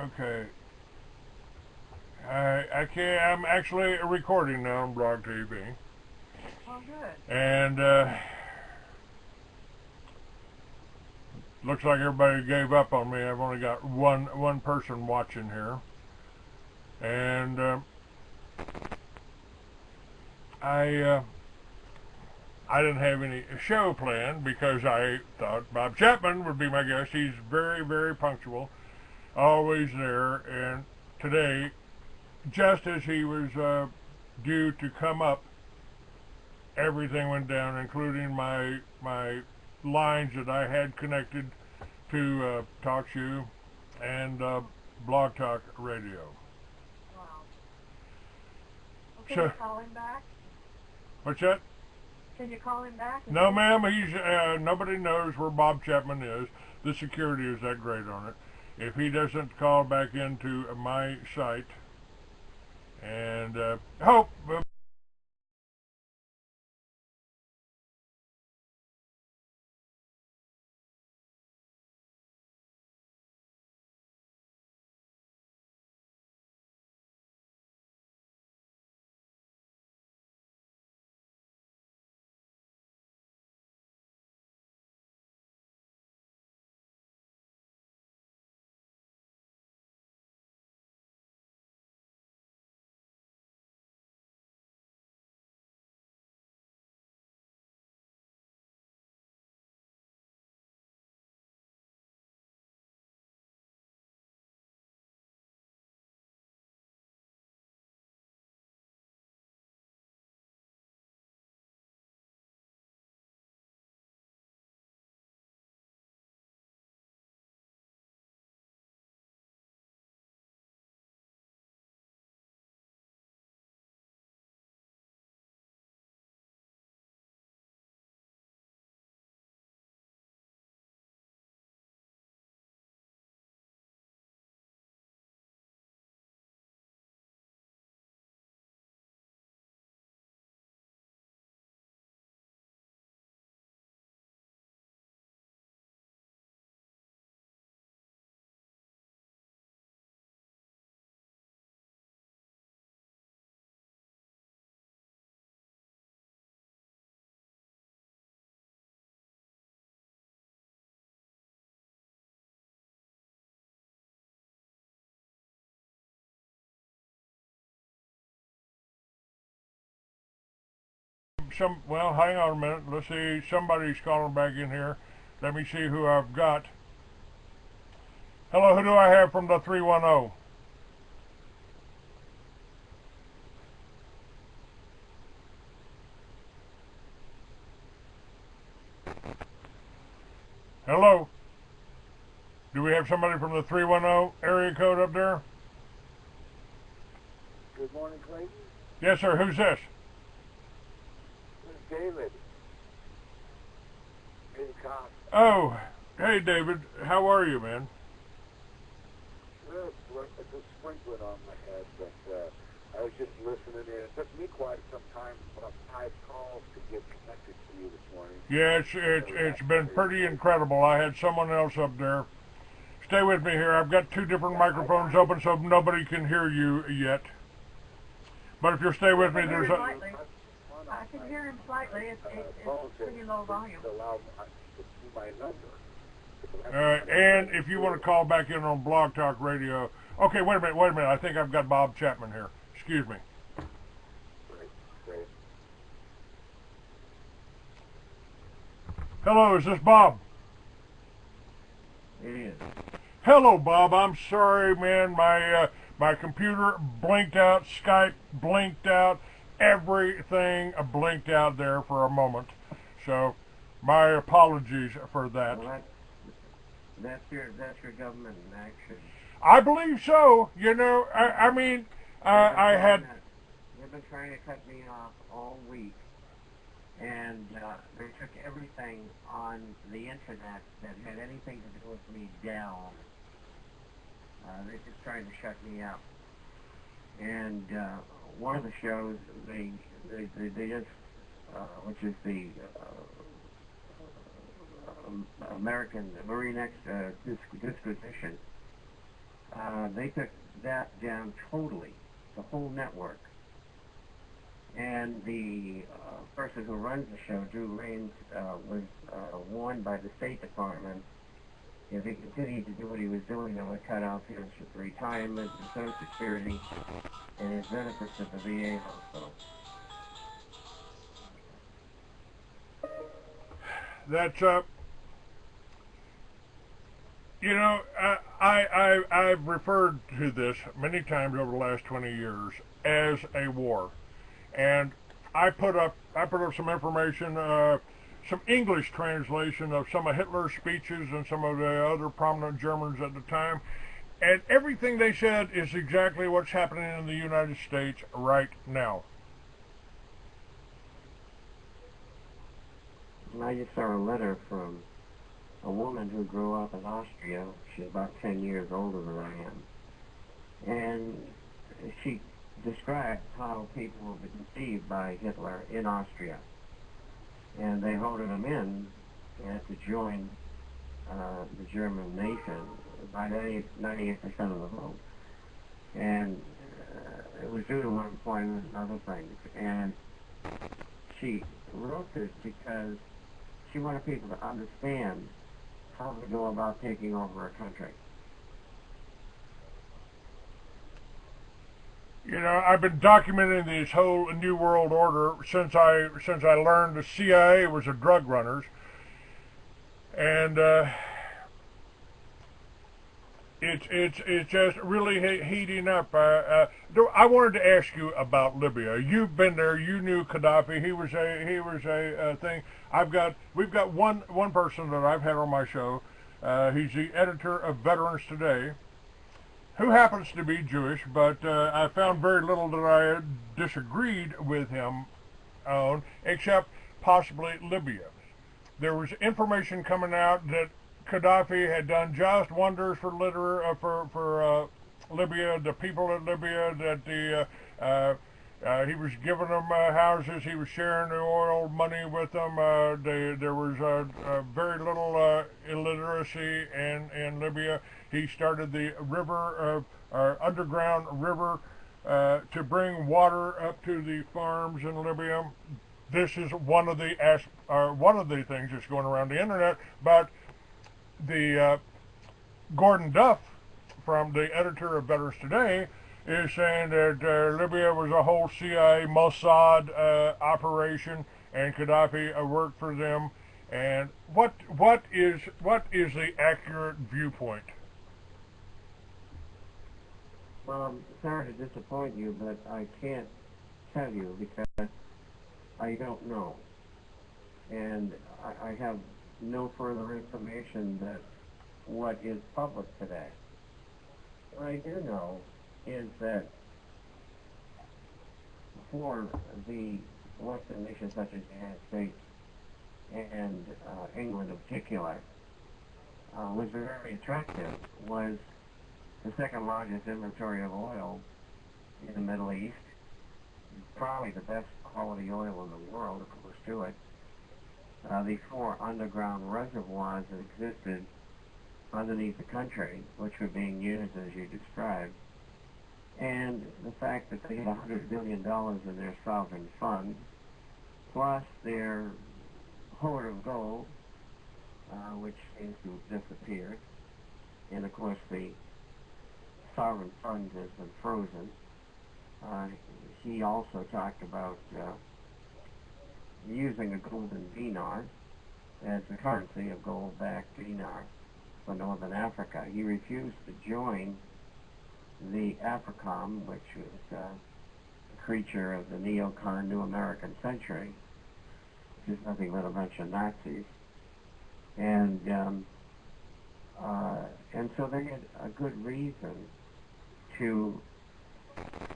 Okay. I can't. I'm actually recording now on Blog TV. Oh, good. And looks like everybody gave up on me. I've only got one person watching here, and I didn't have any show planned because I thought Bob Chapman would be my guest. He's very, very punctual, always there. And today, just as he was due to come up, everything went down, including my lines that I had connected to TalkShoe and Blog Talk Radio. Wow. Okay, So, you call him back? What's that? Can you call him back? No, ma'am. He's nobody knows where Bob Chapman is. The security is that great on it. If he doesn't call back into my site, and hope. Well, hang on a minute. Let's see. Somebody's calling back in here. Let me see who I've got. Hello, who do I have from the 310? Hello? Do we have somebody from the 310 area code up there? Good morning, Clayton. Yes, sir. Who's this? This is David. David Cox. Oh, hey, David. How are you, man? Well, it's a sprinkling on my head, but I was just listening in. It took me quite some time, about 5 calls to get connected to you this morning. Yeah, it's been pretty incredible. I had someone else up there. Stay with me here. I've got 2 different microphones open, so nobody can hear you yet. But if you'll stay with me, there's a... I can hear him slightly. It's pretty low volume. And if you want to call back in on Blog Talk Radio... Okay, wait a minute. I think I've got Bob Chapman here. Excuse me. Great. Hello, is this Bob? It is. Hello, Bob. I'm sorry, man. My computer blinked out. Skype blinked out. Everything blinked out there for a moment. So, my apologies for that. Well, that's your government in action. I believe so. You know, I mean, I had... They've been trying to cut me off all week. And they took everything on the internet that had anything to do with me down. They're just trying to shut me up. And one of the shows they just, which is the American Marine Disquisition, they took that down totally, the whole network. And the person who runs the show, Drew Rains, was warned by the State Department if he continued to do what he was doing, they would cut off his retirement and Social Security and his benefits at the VA hospital. That's you know, I've referred to this many times over the last 20 years as a war, and I put up some information, some English translation of some of Hitler's speeches and some of the other prominent Germans at the time, and everything they said is exactly what's happening in the United States right now. I just saw a letter from a woman who grew up in Austria. She's about 10 years older than I am. And she described how people were deceived by Hitler in Austria. And they voted him in to join the German nation by 98% of the vote. And it was due to unemployment and other things. And she wrote this because she wanted people to understand how to go about taking over a country. You know, I've been documenting this whole New World Order since I learned the CIA was a drug runners, and it's just really heating up. I wanted to ask you about Libya. You've been there. You knew Gaddafi. He was a thing. We've got one person that I've had on my show. He's the editor of Veterans Today, who happens to be Jewish, but I found very little that I disagreed with him on, except possibly Libya. There was information coming out that Gaddafi had done just wonders for Libya, the people of Libya, that he was giving them houses, he was sharing the oil money with them. There was very little illiteracy in Libya. He started the river, underground river, to bring water up to the farms in Libya. This is one of the things that's going around the internet, but the Gordon Duff, from the editor of Veterans Today, is saying that Libya was a whole CIA Mossad operation, and Gaddafi worked for them. And what is the accurate viewpoint? Well, I'm sorry to disappoint you, but I can't tell you because I don't know. And I have no further information that what is public today. What I do know is that for the Western nations such as the United States and England in particular, was very attractive, was the second largest inventory of oil in the Middle East, probably the best quality oil in the world, of course, to it. The 4 underground reservoirs that existed underneath the country, which were being used as you described, and the fact that they had $100 billion in their sovereign fund, plus their hoard of gold, which seems to have disappeared, and of course the sovereign fund has been frozen. He also talked about using a golden dinar as the currency, a gold-backed dinar for Northern Africa. He refused to join the AFRICOM, which was a creature of the neocon New American Century, which is nothing but a bunch of Nazis. And so they had a good reason to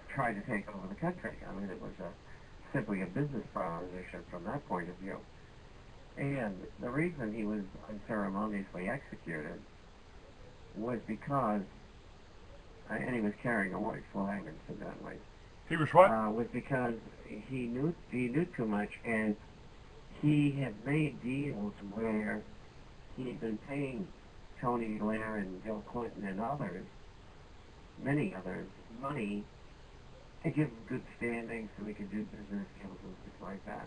try to take over the country. I mean, it was simply a business proposition from that point of view. And the reason he was unceremoniously executed was because, and he was carrying a white flag, incidentally. He was what? Was because he knew too much, and he had made deals where he had been paying Tony Blair and Bill Clinton and others many others, money to give them good standing so we could do business deals and things like that.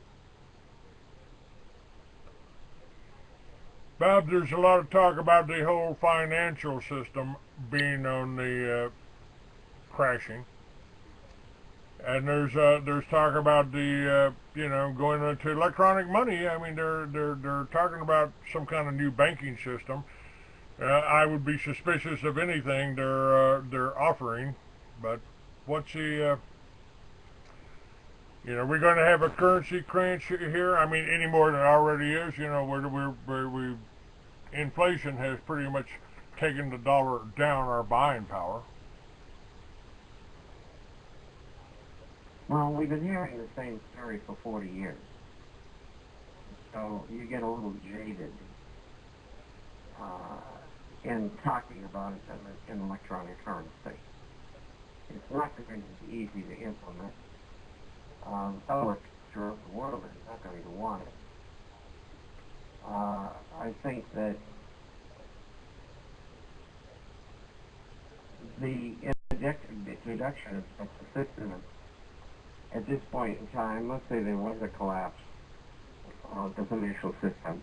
Bob, there's a lot of talk about the whole financial system being on the crashing, and there's talk about the going into electronic money. I mean, they're talking about some kind of new banking system. I would be suspicious of anything they're offering, but what's the we're going to have a currency crunch here. I mean, any more than it already is. We inflation has pretty much taken the dollar down, our buying power. Well, we've been hearing the same story for 40 years, so you get a little jaded in talking about it as an electronic currency. It's not going to be easy to implement. Others throughout the world are not going to want it. I think that the introduction of the system at this point in time, let's say there was a collapse of the financial system,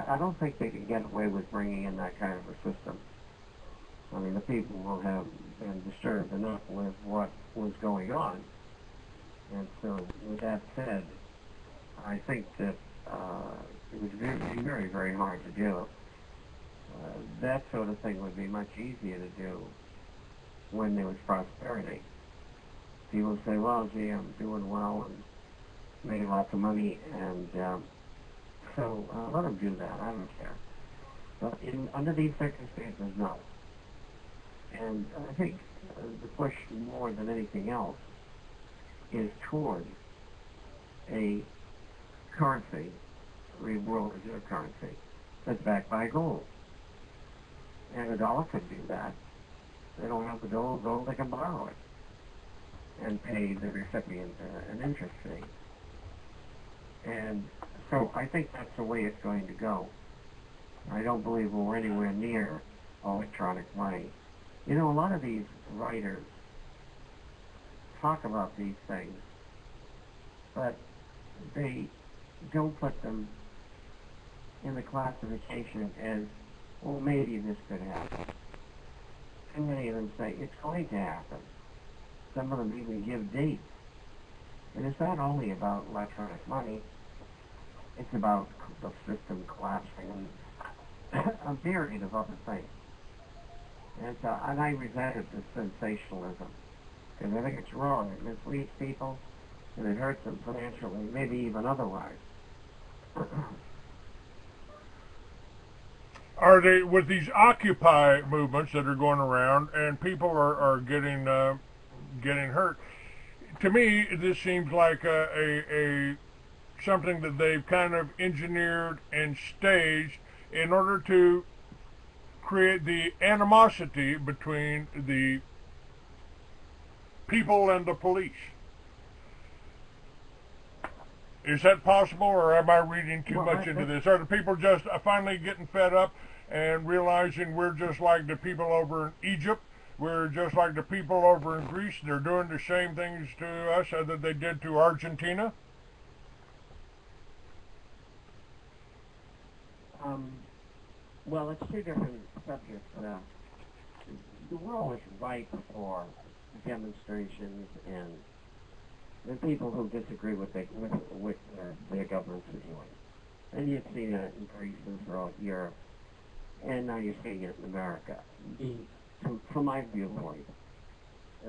I don't think they could get away with bringing in that kind of a system. I mean, the people will have been disturbed enough with what was going on. And so, with that said, I think that it would be very, very hard to do. That sort of thing would be much easier to do when there was prosperity. People say, well, gee, I'm doing well and making lots of money, and so let them do that. I don't care. But under these circumstances, no. And I think the push more than anything else is toward a currency, a world reserve currency, that's backed by gold. And the dollar could do that. They don't have the gold, they can borrow it and pay the recipient an interest fee. And so I think that's the way it's going to go. I don't believe we're anywhere near electronic money. You know, a lot of these writers talk about these things, but they don't put them in the classification as, well, maybe this could happen. Too many of them say it's going to happen. Some of them even give dates. And it's not only about electronic money, it's about the system collapsing and a myriad of other things. And I resented the sensationalism, because I think it's wrong. It misleads people, and it hurts them financially, maybe even otherwise. Are they, with these Occupy movements that are going around, and people are getting hurt? To me, this seems like a something that they've kind of engineered and staged in order to create the animosity between the people and the police. Is that possible, or am I reading too much into this? Are the people just finally getting fed up and realizing we're just like the people over in Egypt? We're just like the people over in Greece. They're doing the same things to us that they did to Argentina? Well, it's two different subjects. The world is ripe for demonstrations and the people who disagree with what their governments are doing. And you've seen it in Greece and throughout Europe, and now you're seeing it in America. From my viewpoint,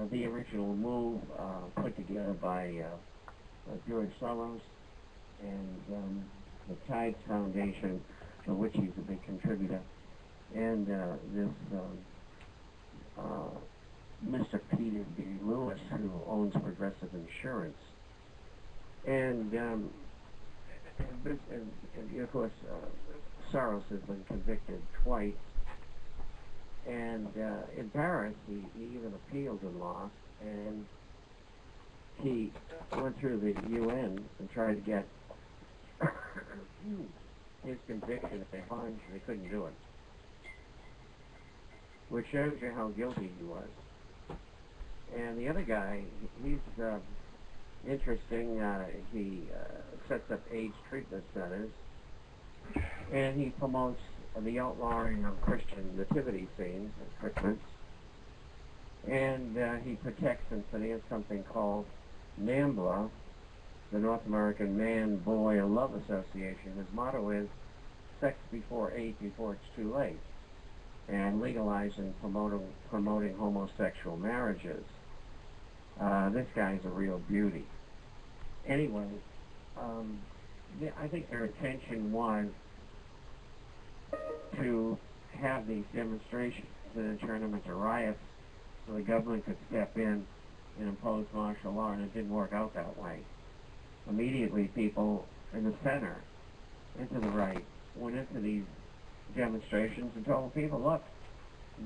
the original move put together by George Soros and the Tides Foundation, for which he's a big contributor, and this Mr. Peter B. Lewis, who owns Progressive Insurance, and of course Soros has been convicted twice, and in Paris he even appealed and lost, and he went through the UN and tried to get his conviction if they found they couldn't do it, which shows you how guilty he was. And the other guy, he's interesting. He sets up AIDS treatment centers, and he promotes the outlawing of Christian nativity scenes at Christmas. And he protects and finances something called NAMBLA, the North American Man, Boy, and Love Association. His motto is sex before 8, before it's too late, and legalizing, promoting homosexual marriages. This guy's a real beauty. Anyway, I think their intention was to have these demonstrations and turn them into riots so the government could step in and impose martial law, and it didn't work out that way. Immediately, people in the center, into the right, went into these demonstrations and told people, look,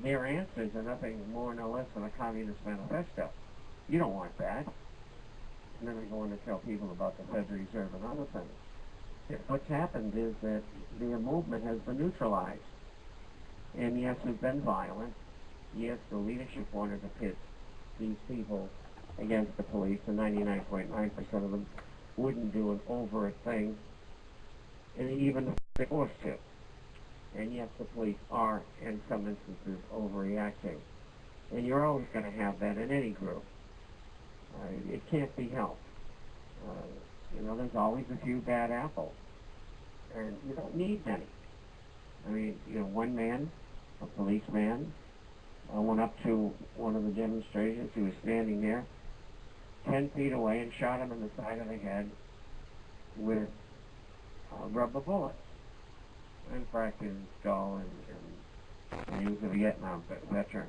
their answers are nothing more nor less than a communist manifesto. You don't want that. And then they go on to tell people about the Federal Reserve and other things. What's happened is that their movement has been neutralized. And yes, it's been violent. Yes, the leadership wanted to pit these people against the police, and 99.9% of them wouldn't do an overt thing, and even if they're forced to. And yes, the police are, in some instances, overreacting. And you're always going to have that in any group. It can't be helped. There's always a few bad apples. And you don't need many. I mean, one man, a policeman, went up to one of the demonstrations. He was standing there 10 feet away and shot him in the side of the head with rubber bullets. In fact, his skull, and he was a Vietnam veteran.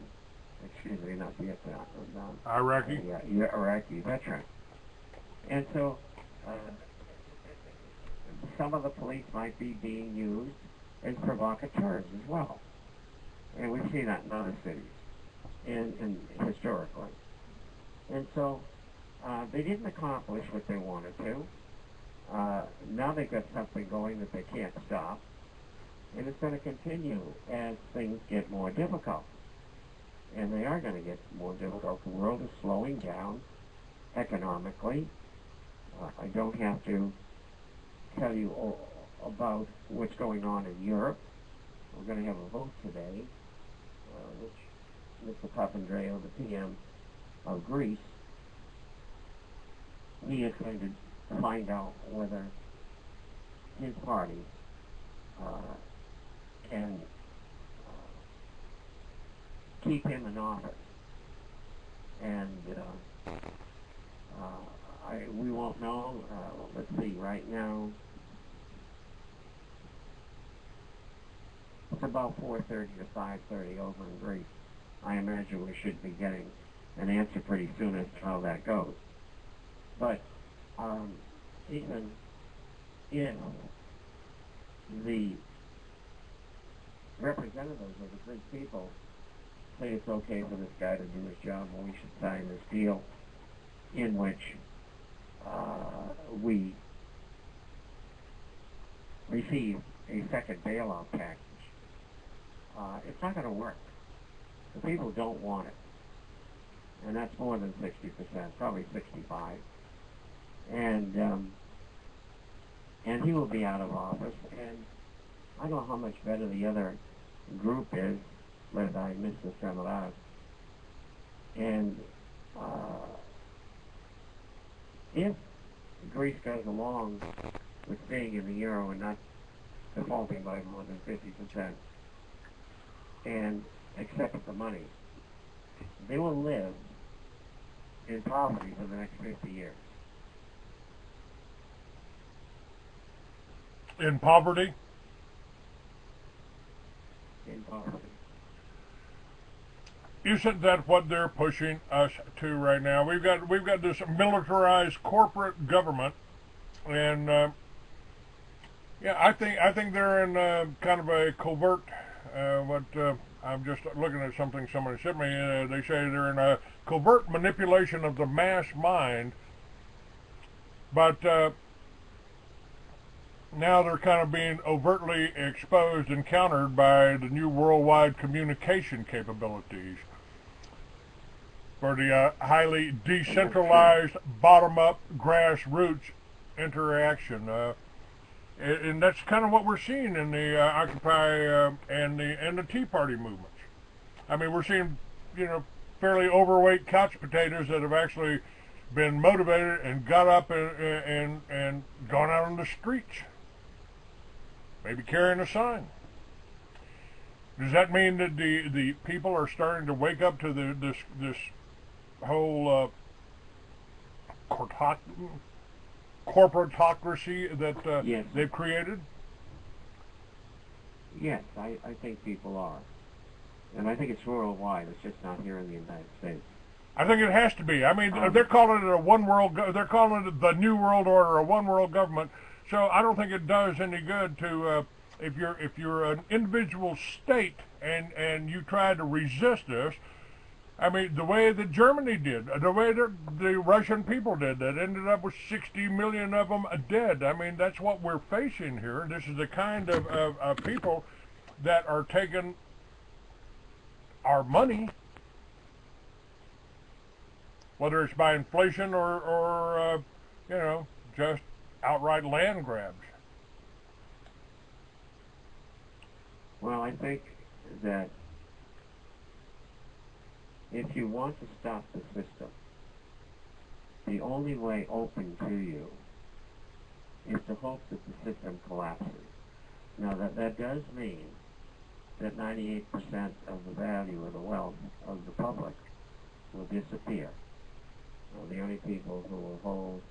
Excuse me, not Vietnam. Iraqi? Yeah, Iraqi veteran. And so, some of the police might be being used as provocateurs as well. And we've seen that in other cities, and historically. And so, they didn't accomplish what they wanted to. Now they've got something going that they can't stop. And it's going to continue as things get more difficult. And they are going to get more difficult. The world is slowing down economically. I don't have to tell you about what's going on in Europe. We're going to have a vote today, which Mr. Papandreou, the PM of Greece, he is going to find out whether his party can keep him in office. And we won't know. Let's see, right now, it's about 4:30 to 5:30 over in Greece. I imagine we should be getting an answer pretty soon as to how that goes. But even if the representatives of the Greek people say it's okay for this guy to do his job, and we should sign this deal in which we receive a second bailout package, it's not going to work. The people don't want it. And that's more than 60%, probably 65%. And he will be out of office. And I don't know how much better the other group is, led by Mr. Samaras. And if Greece goes along with staying in the euro and not defaulting by more than 50% and accepts the money, they will live in poverty for the next 50 years. In poverty? In poverty. Isn't that what they're pushing us to right now? We've got this militarized corporate government, and yeah, I think they're in kind of a covert. I'm just looking at something somebody sent me. They say they're in a covert manipulation of the mass mind, but now they're kind of being overtly exposed and countered by the new worldwide communication capabilities. for the highly decentralized, bottom-up, grassroots interaction. And that's kind of what we're seeing in the Occupy and the Tea Party movements. I mean, we're seeing, fairly overweight couch potatoes that have actually been motivated and got up and gone out on the streets, maybe carrying a sign. Does that mean that the people are starting to wake up to this whole corporatocracy that Yes. they've created? Yes, I think people are. And I think it's worldwide. It's just not here in the United States. I think it has to be. I mean, they're calling it a one world. They're calling it the New World Order, a one world government. So I don't think it does any good to if you're an individual state and you try to resist this. I mean, the way that Germany did, the way that the Russian people did, that ended up with 60 million of them dead. I mean, that's what we're facing here. This is the kind of people that are taking our money, whether it's by inflation or just outright land grabs. Well, I think that if you want to stop the system, the only way open to you is to hope that the system collapses. Now, that does mean that 98% of the value of the wealth of the public will disappear. Well, the only people who will hold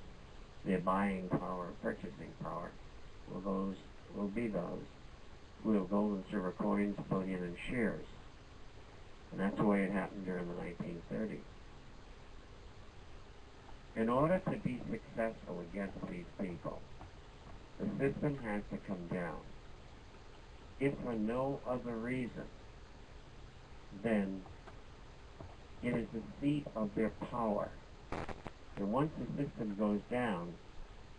their buying power, purchasing power, will be those who have gold and silver coins, bullion, and shares. And that's the way it happened during the 1930s. In order to be successful against these people, the system has to come down. If for no other reason, then it is the seat of their power. And once the system goes down,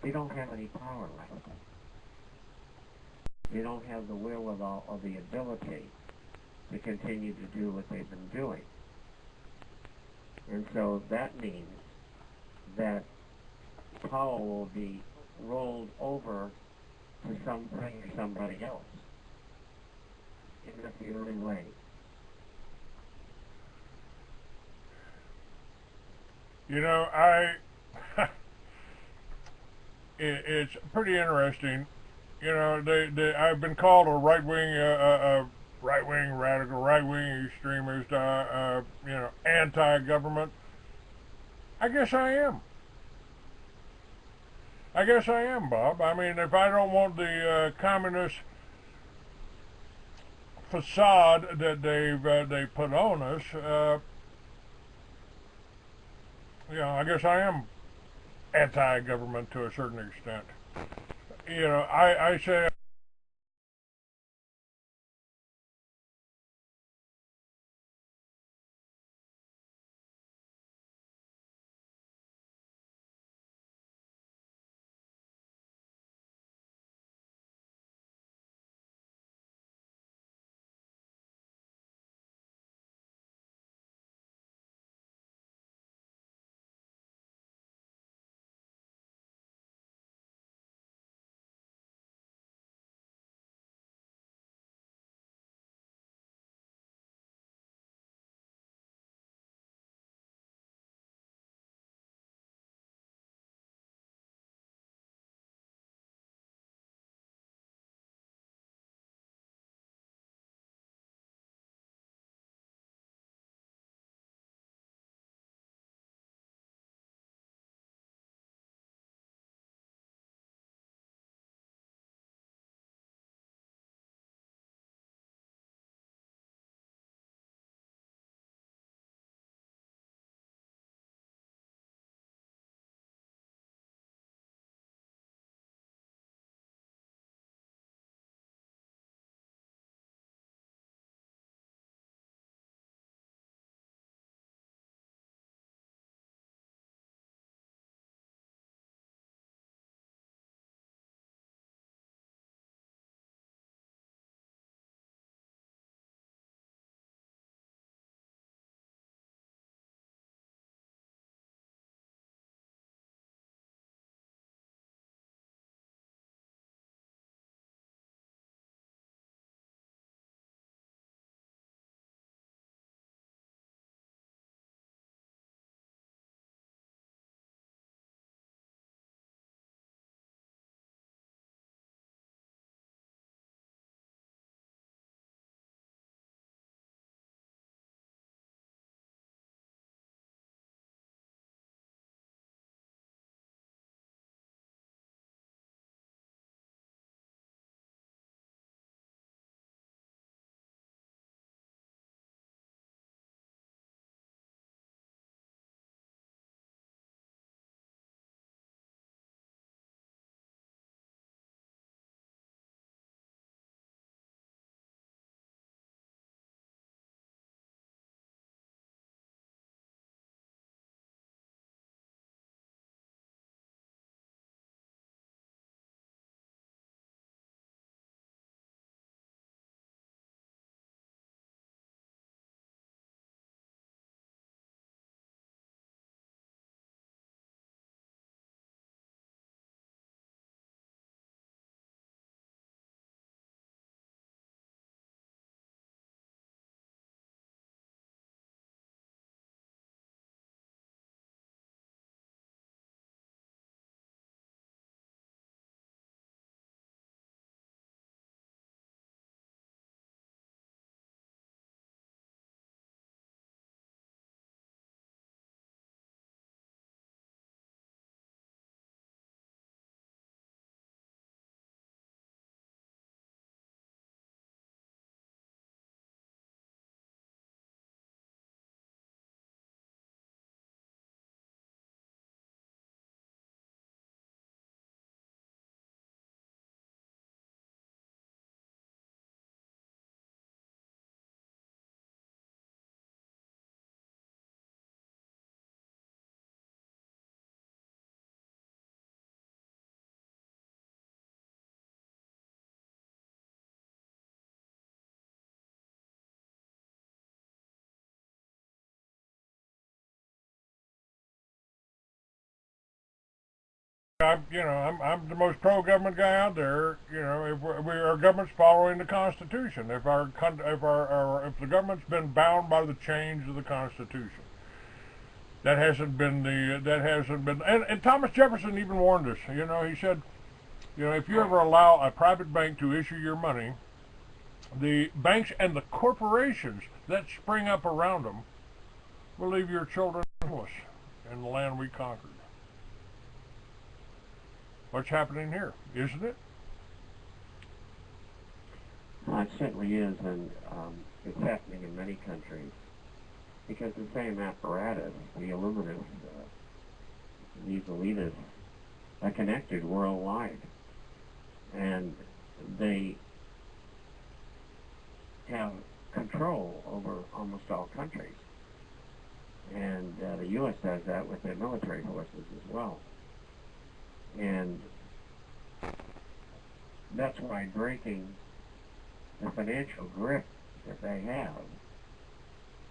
they don't have any power left. They don't have the wherewithal or the ability to continue to do what they've been doing. And so that means that power will be rolled over to something or somebody else. And that's the only way. It's pretty interesting. I've been called a right-wing radical, right-wing extremist, anti-government. I guess I am. Bob. I mean, if I don't want the communist facade that they put on us, I guess I am anti-government to a certain extent. I say I'm the most pro-government guy out there. If our government's following the Constitution, if if the government's been bound by the chains of the Constitution, that hasn't been, and Thomas Jefferson even warned us. He said, if you ever allow a private bank to issue your money, the banks and the corporations that spring up around them will leave your children homeless in the land we conquered. What's happening here, isn't it? Well, it certainly is, and it's happening in many countries. Because the same apparatus, the Illuminists, these elitists, are connected worldwide. And they have control over almost all countries. And the U.S. does that with their military forces as well. And that's why breaking the financial grip that they have,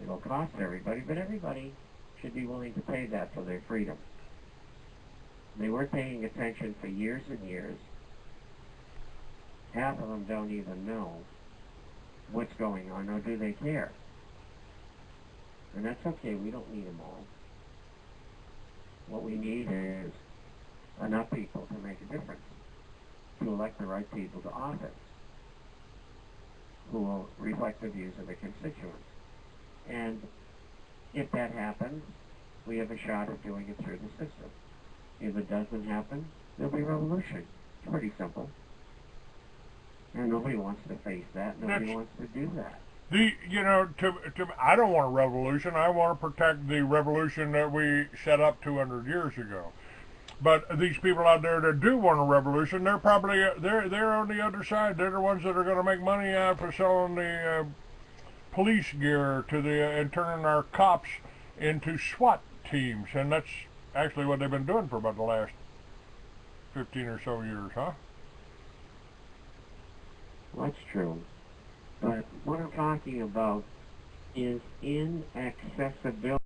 it'll cost everybody, but everybody should be willing to pay that for their freedom. They weren't paying attention for years and years. Half of them don't even know what's going on, nor do they care. And that's okay, we don't need them all. What we need is enough people to make a difference, to elect the right people to office, who will reflect the views of the constituents. And if that happens, we have a shot at doing it through the system. If it doesn't happen, there'll be revolution. It's pretty simple. And nobody wants to face that. Nobody wants to do that. I don't want a revolution. I want to protect the revolution that we set up 200 years ago. But these people out there that do want a revolution, they're probably they're on the other side. They're the ones that are going to make money out for selling the police gear and turning our cops into SWAT teams, and that's actually what they've been doing for about the last 15 or so years, huh? Well, that's true. But what I'm talking about is inaccessibility.